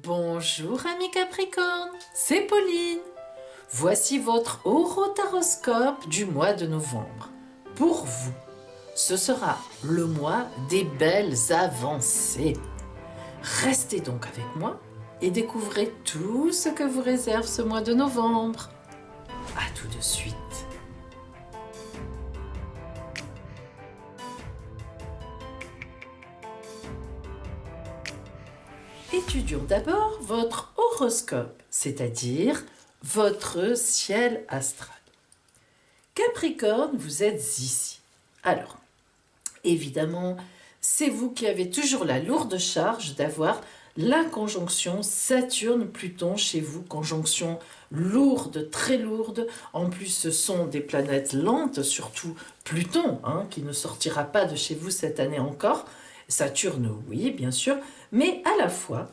Bonjour amis Capricorne, c'est Pauline. Voici votre horoscope du mois de novembre. Pour vous, ce sera le mois des belles avancées. Restez donc avec moi et découvrez tout ce que vous réserve ce mois de novembre. À tout de suite. Étudions d'abord votre horoscope, c'est-à-dire votre ciel astral. Capricorne, vous êtes ici. Alors, évidemment, c'est vous qui avez toujours la lourde charge d'avoir la conjonction Saturne-Pluton chez vous, conjonction lourde, très lourde. En plus, ce sont des planètes lentes, surtout Pluton, qui ne sortira pas de chez vous cette année encore. Saturne, oui, bien sûr, mais à la fois,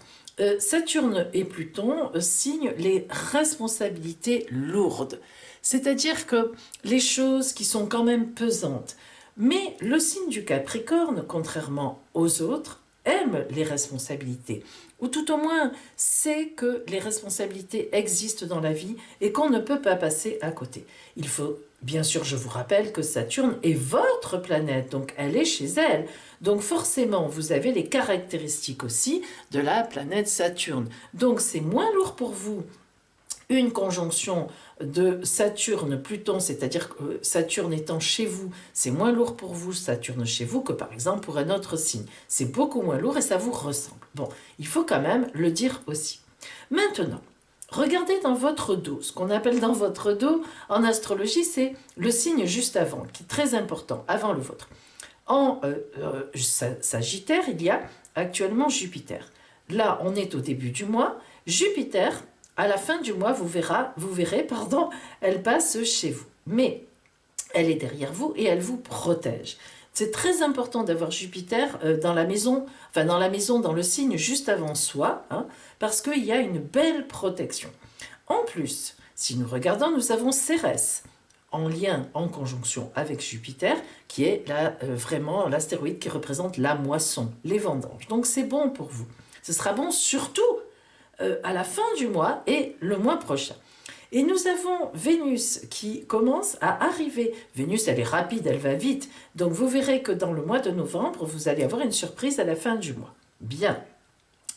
Saturne et Pluton signent les responsabilités lourdes, c'est-à-dire que les choses qui sont quand même pesantes. Mais le signe du Capricorne, contrairement aux autres, aime les responsabilités, ou tout au moins sait que les responsabilités existent dans la vie et qu'on ne peut pas passer à côté. Il faut, bien sûr, je vous rappelle que Saturne est votre planète, donc elle est chez elle. Donc forcément, vous avez les caractéristiques aussi de la planète Saturne. Donc c'est moins lourd pour vous une conjonction de Saturne-Pluton, c'est-à-dire que Saturne étant chez vous, c'est moins lourd pour vous, Saturne chez vous, que par exemple pour un autre signe. C'est beaucoup moins lourd et ça vous ressemble. Bon, il faut quand même le dire aussi. Maintenant, regardez dans votre dos. Ce qu'on appelle dans votre dos, en astrologie, c'est le signe juste avant, qui est très important, avant le vôtre. En Sagittaire, il y a actuellement Jupiter. Là, on est au début du mois. Jupiter, à la fin du mois, vous verrez, elle passe chez vous. Mais elle est derrière vous et elle vous protège. C'est très important d'avoir Jupiter dans la maison, dans le signe juste avant soi, parce qu'il y a une belle protection. En plus, si nous regardons, nous avons Cérès, en lien, en conjonction avec Jupiter, qui est vraiment l'astéroïde qui représente la moisson, les vendanges. Donc c'est bon pour vous. Ce sera bon surtout à la fin du mois et le mois prochain. Et nous avons Vénus qui commence à arriver. Vénus, elle est rapide, elle va vite. Donc vous verrez que dans le mois de novembre, vous allez avoir une surprise à la fin du mois. Bien.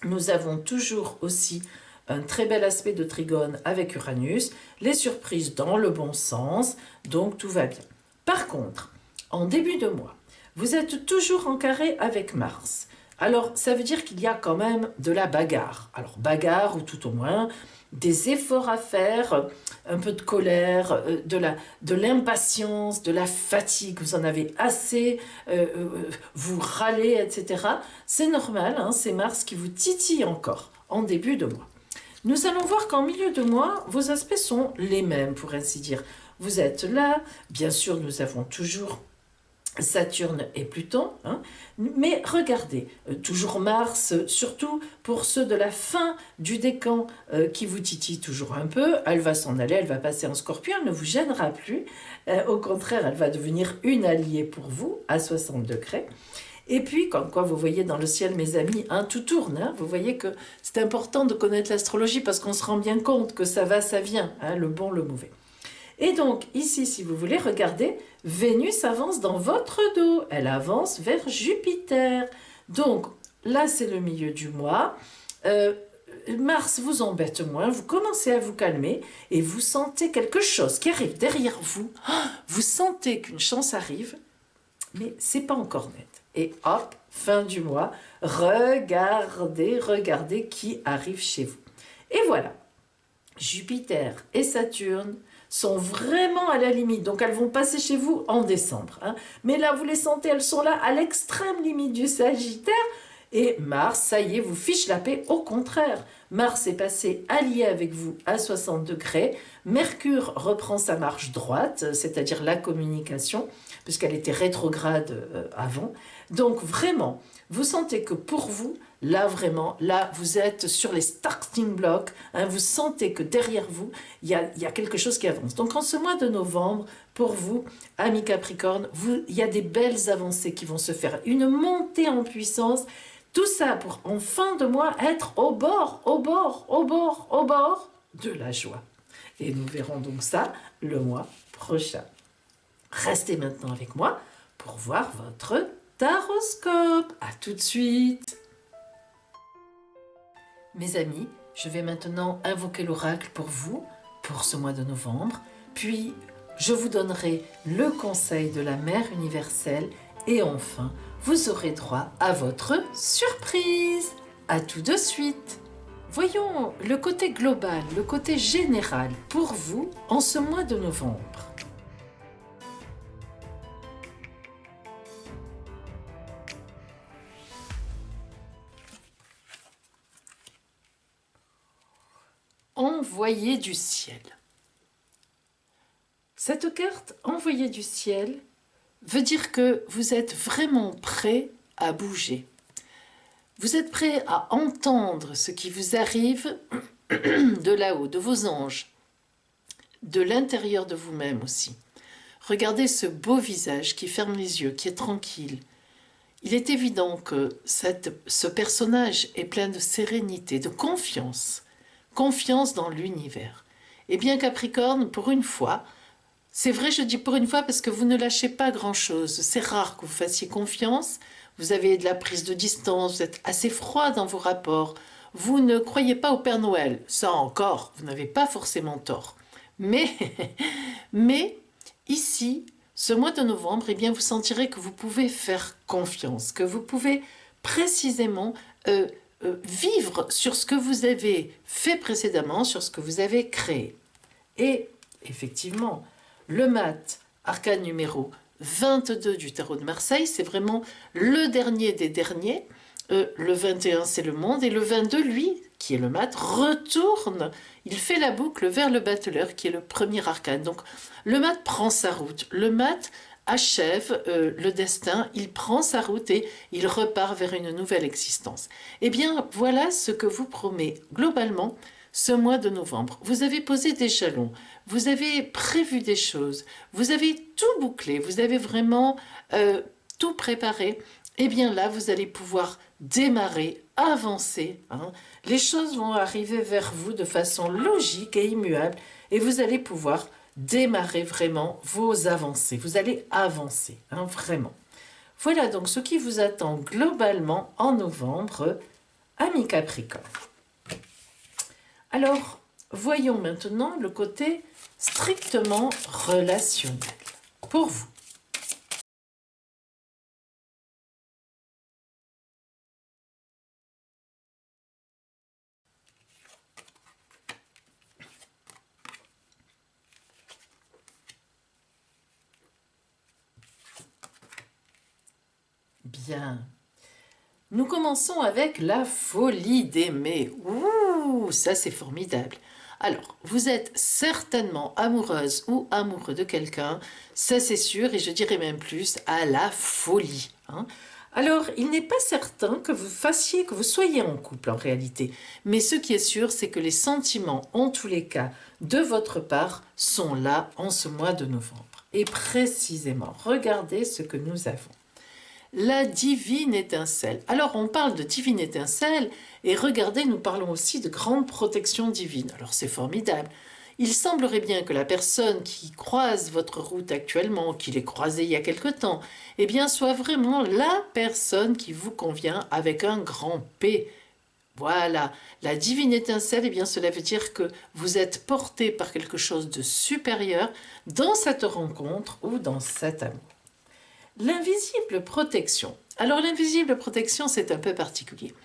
Nous avons toujours aussi un très bel aspect de trigone avec Uranus. Les surprises dans le bon sens, donc tout va bien. Par contre, en début de mois, vous êtes toujours en carré avec Mars. Alors, ça veut dire qu'il y a quand même de la bagarre. Alors, bagarre ou tout au moins des efforts à faire, un peu de colère, de l'impatience, de la fatigue, vous en avez assez, vous râlez, etc. C'est normal, c'est Mars qui vous titille encore en début de mois. Nous allons voir qu'en milieu de mois, vos aspects sont les mêmes, pour ainsi dire. Vous êtes là, bien sûr, nous avons toujours Saturne et Pluton, mais regardez, toujours Mars, surtout pour ceux de la fin du décan qui vous titille toujours un peu, elle va s'en aller, elle va passer en Scorpion, elle ne vous gênera plus, au contraire, elle va devenir une alliée pour vous, à 60 degrés. Et puis, comme quoi vous voyez dans le ciel, mes amis, tout tourne, vous voyez que c'est important de connaître l'astrologie parce qu'on se rend bien compte que ça va, ça vient, le bon, le mauvais. Et donc, ici, si vous voulez, regardez, Vénus avance dans votre dos. Elle avance vers Jupiter. Donc, là, c'est le milieu du mois. Mars vous embête moins. Vous commencez à vous calmer et vous sentez quelque chose qui arrive derrière vous. Vous sentez qu'une chance arrive, mais c'est pas encore net. Et hop, fin du mois, regardez qui arrive chez vous. Et voilà, Jupiter et Saturne sont vraiment à la limite, donc elles vont passer chez vous en décembre. Mais là, vous les sentez, elles sont là à l'extrême limite du Sagittaire, et Mars, ça y est, vous fiche la paix. Au contraire, Mars est passé allié avec vous à 60 degrés, Mercure reprend sa marche droite, c'est-à-dire la communication, puisqu'elle était rétrograde avant. Donc vraiment, vous sentez que pour vous, là vraiment, là vous êtes sur les starting blocks, vous sentez que derrière vous, il y a quelque chose qui avance. Donc en ce mois de novembre, pour vous, amis Capricorne, il y a des belles avancées qui vont se faire, une montée en puissance Tout ça pour en fin de mois être au bord, au bord, au bord, au bord de la joie. Et nous verrons donc ça le mois prochain. Restez maintenant avec moi pour voir votre taroscope. À tout de suite. Mes amis, je vais maintenant invoquer l'oracle pour vous, pour ce mois de novembre. Puis, je vous donnerai le conseil de la Mère universelle. Et enfin, vous aurez droit à votre surprise. À tout de suite. Voyons le côté global, le côté général pour vous en ce mois de novembre. Envoyé du ciel. Cette carte envoyé du ciel veut dire que vous êtes vraiment prêt à bouger. Vous êtes prêt à entendre ce qui vous arrive de là-haut, de vos anges, de l'intérieur de vous-même aussi. Regardez ce beau visage qui ferme les yeux, qui est tranquille. Il est évident que ce personnage est plein de sérénité, de confiance. Confiance dans l'univers. Et bien Capricorne, pour une fois, c'est vrai, je dis pour une fois parce que vous ne lâchez pas grand-chose. C'est rare que vous fassiez confiance. Vous avez de la prise de distance, vous êtes assez froid dans vos rapports. Vous ne croyez pas au Père Noël. Ça encore, vous n'avez pas forcément tort. Mais ici, ce mois de novembre, eh bien, vous sentirez que vous pouvez faire confiance, que vous pouvez précisément vivre sur ce que vous avez fait précédemment, sur ce que vous avez créé. Et effectivement, le mat, arcane numéro 22 du tarot de Marseille, c'est vraiment le dernier des derniers. Le 21, c'est le monde. Et le 22, lui, qui est le mat, retourne. Il fait la boucle vers le battleur, qui est le premier arcane. Donc, le mat prend sa route. Le mat achève le destin, il prend sa route et il repart vers une nouvelle existence. Eh bien, voilà ce que vous promet globalement ce mois de novembre. Vous avez posé des jalons, vous avez prévu des choses, vous avez tout bouclé, vous avez vraiment tout préparé. Eh bien là, vous allez pouvoir démarrer, avancer. Les choses vont arriver vers vous de façon logique et immuable et vous allez pouvoir démarrer vraiment vos avancées. Vous allez avancer, vraiment. Voilà donc ce qui vous attend globalement en novembre, amis Capricorne. Alors, voyons maintenant le côté strictement relationnel pour vous. Bien. Nous commençons avec la folie d'aimer. Ouh, ça c'est formidable. Alors, vous êtes certainement amoureuse ou amoureux de quelqu'un, ça c'est sûr, et je dirais même plus, à la folie. Alors, il n'est pas certain que vous soyez en couple en réalité, mais ce qui est sûr, c'est que les sentiments, en tous les cas, de votre part, sont là en ce mois de novembre. Et précisément, regardez ce que nous avons. La divine étincelle. Alors on parle de divine étincelle et regardez, nous parlons aussi de grande protection divine. Alors c'est formidable. Il semblerait bien que la personne qui croise votre route actuellement, qui l'ait croisée il y a quelque temps, eh bien soit vraiment la personne qui vous convient avec un grand P. Voilà, la divine étincelle, eh bien cela veut dire que vous êtes porté par quelque chose de supérieur dans cette rencontre ou dans cet amour. L'invisible protection. Alors l'invisible protection, c'est un peu particulier.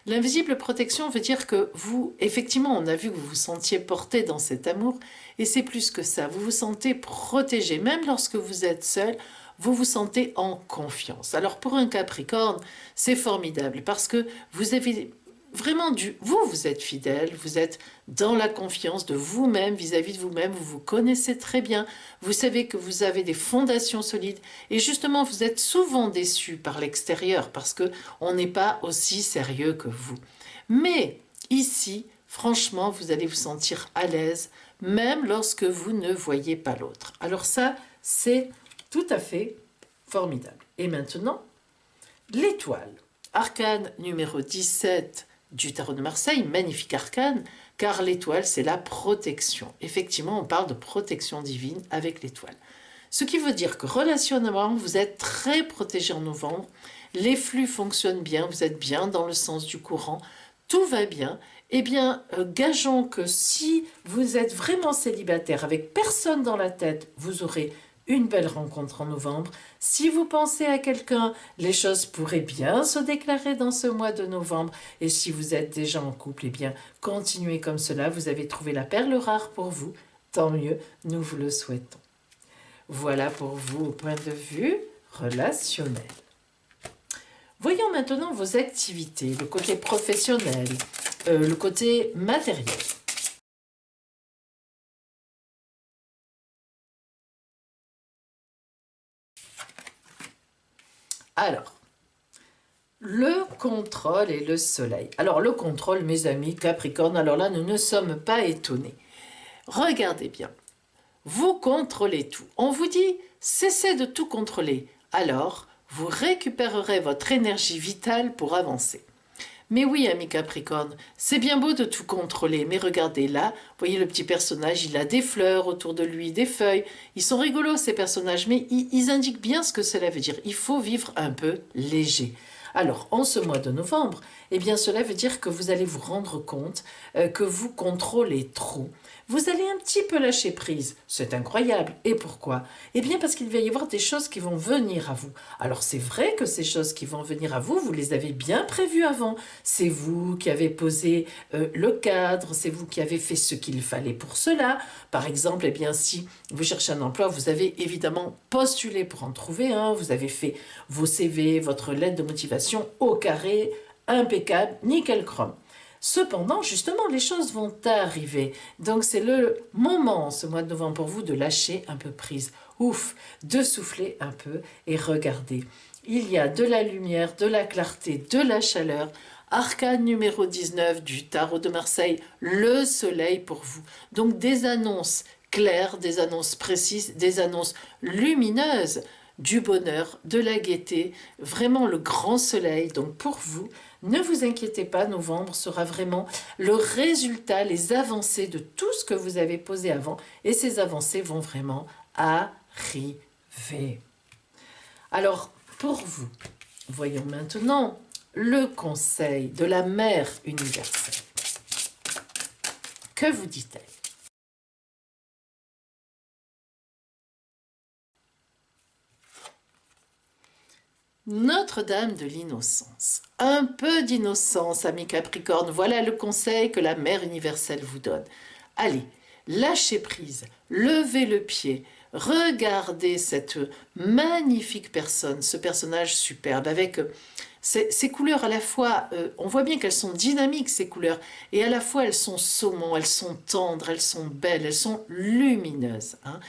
L'invisible protection veut dire que vous, effectivement, on a vu que vous vous sentiez porté dans cet amour, et c'est plus que ça. Vous vous sentez protégé, même lorsque vous êtes seul, vous vous sentez en confiance. Alors pour un Capricorne, c'est formidable, parce que vous avez vraiment vous êtes fidèle, vous êtes dans la confiance de vous-même, vis-à-vis de vous-même, vous vous connaissez très bien, vous savez que vous avez des fondations solides, et justement, vous êtes souvent déçu par l'extérieur, parce qu'on n'est pas aussi sérieux que vous. Mais ici, franchement, vous allez vous sentir à l'aise, même lorsque vous ne voyez pas l'autre. Alors ça, c'est tout à fait formidable. Et maintenant, l'étoile. Arcane numéro 17 du tarot de Marseille, magnifique arcane, car l'étoile, c'est la protection. Effectivement, on parle de protection divine avec l'étoile. Ce qui veut dire que relationnellement, vous êtes très protégé en novembre, les flux fonctionnent bien, vous êtes bien dans le sens du courant, tout va bien. Eh bien, gageons que si vous êtes vraiment célibataire, avec personne dans la tête, vous aurez une belle rencontre en novembre. Si vous pensez à quelqu'un, les choses pourraient bien se déclarer dans ce mois de novembre. Et si vous êtes déjà en couple, eh bien, continuez comme cela. Vous avez trouvé la perle rare pour vous. Tant mieux, nous vous le souhaitons. Voilà pour vous au point de vue relationnel. Voyons maintenant vos activités, le côté professionnel, le côté matériel. Alors, le contrôle et le soleil. Alors, le contrôle, mes amis Capricorne, alors là, nous ne sommes pas étonnés. Regardez bien, vous contrôlez tout. On vous dit, cessez de tout contrôler. Alors, vous récupérerez votre énergie vitale pour avancer. Mais oui, ami Capricorne, c'est bien beau de tout contrôler, mais regardez là, voyez le petit personnage, il a des fleurs autour de lui, des feuilles. Ils sont rigolos ces personnages, mais ils indiquent bien ce que cela veut dire. Il faut vivre un peu léger. Alors, en ce mois de novembre, eh bien, cela veut dire que vous allez vous rendre compte que vous contrôlez trop. Vous allez un petit peu lâcher prise. C'est incroyable. Et pourquoi? Eh bien, parce qu'il va y avoir des choses qui vont venir à vous. Alors, c'est vrai que ces choses qui vont venir à vous, vous les avez bien prévues avant. C'est vous qui avez posé le cadre, c'est vous qui avez fait ce qu'il fallait pour cela. Par exemple, eh bien, si vous cherchez un emploi, vous avez évidemment postulé pour en trouver un, vous avez fait vos CV, votre lettre de motivation au carré, impeccable, nickel chrome. Cependant, justement, les choses vont arriver. Donc, c'est le moment, ce mois de novembre, pour vous de lâcher un peu prise. Ouf, de souffler un peu et regardez. Il y a de la lumière, de la clarté, de la chaleur. Arcane numéro 19 du tarot de Marseille, le soleil pour vous. Donc, des annonces claires, des annonces précises, des annonces lumineuses, du bonheur, de la gaieté, vraiment le grand soleil. Donc, pour vous, ne vous inquiétez pas, novembre sera vraiment le résultat, les avancées de tout ce que vous avez posé avant. Et ces avancées vont vraiment arriver. Alors, pour vous, voyons maintenant le conseil de la Mère universelle. Que vous dit-elle? Notre-Dame de l'innocence. Un peu d'innocence, ami Capricorne, voilà le conseil que la Mère universelle vous donne. Allez, lâchez prise, levez le pied, regardez cette magnifique personne, ce personnage superbe, avec ces couleurs à la fois, on voit bien qu'elles sont dynamiques, ces couleurs, et à la fois elles sont saumon, elles sont tendres, elles sont belles, elles sont lumineuses. Hein,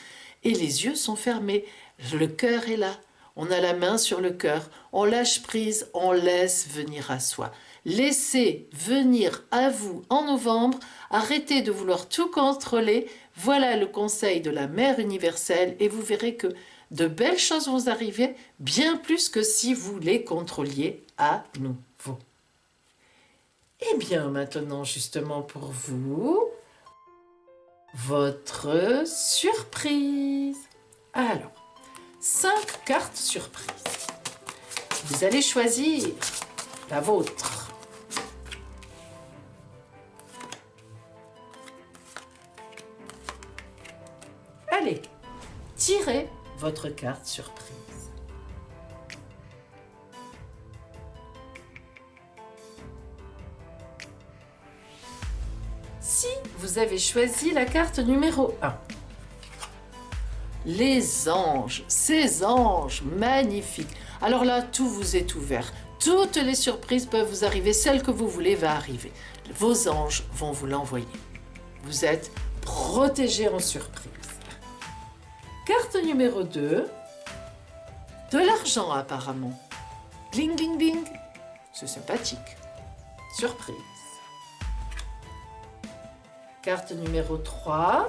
et les yeux sont fermés, le cœur est là. On a la main sur le cœur, on lâche prise, on laisse venir à soi. Laissez venir à vous en novembre, arrêtez de vouloir tout contrôler. Voilà le conseil de la Mère universelle et vous verrez que de belles choses vont arriver, bien plus que si vous les contrôliez à nouveau. Et bien maintenant, justement pour vous, votre surprise. Alors, 5 cartes surprises. Vous allez choisir la vôtre. Allez, tirez votre carte surprise. Si vous avez choisi la carte numéro 1, les anges, ces anges magnifiques. Alors là, tout vous est ouvert. Toutes les surprises peuvent vous arriver. Celle que vous voulez va arriver. Vos anges vont vous l'envoyer. Vous êtes protégés en surprise. Carte numéro 2. De l'argent apparemment. Bling, bling, bling. C'est sympathique. Surprise. Carte numéro 3.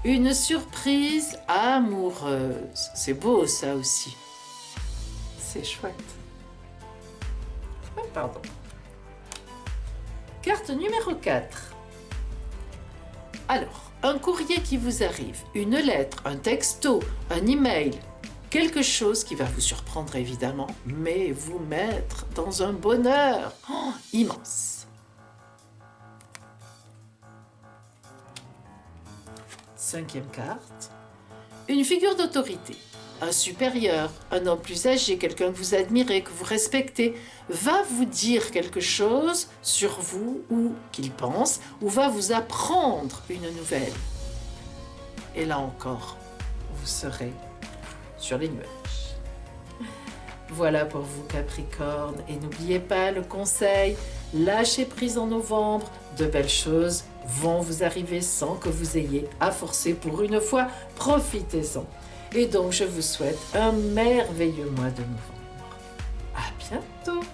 Une surprise amoureuse. C'est beau ça aussi. C'est chouette. Pardon. Carte numéro 4. Alors, un courrier qui vous arrive, une lettre, un texto, un email, quelque chose qui va vous surprendre évidemment, mais vous mettre dans un bonheur immense. Cinquième carte. Une figure d'autorité, un supérieur, un homme plus âgé, quelqu'un que vous admirez, que vous respectez, va vous dire quelque chose sur vous ou qu'il pense, ou va vous apprendre une nouvelle. Et là encore, vous serez sur les nuages. Voilà pour vous Capricorne, et n'oubliez pas le conseil, lâchez prise en novembre, de belles choses vont vous arriver sans que vous ayez à forcer pour une fois, profitez-en. Et donc je vous souhaite un merveilleux mois de novembre. À bientôt!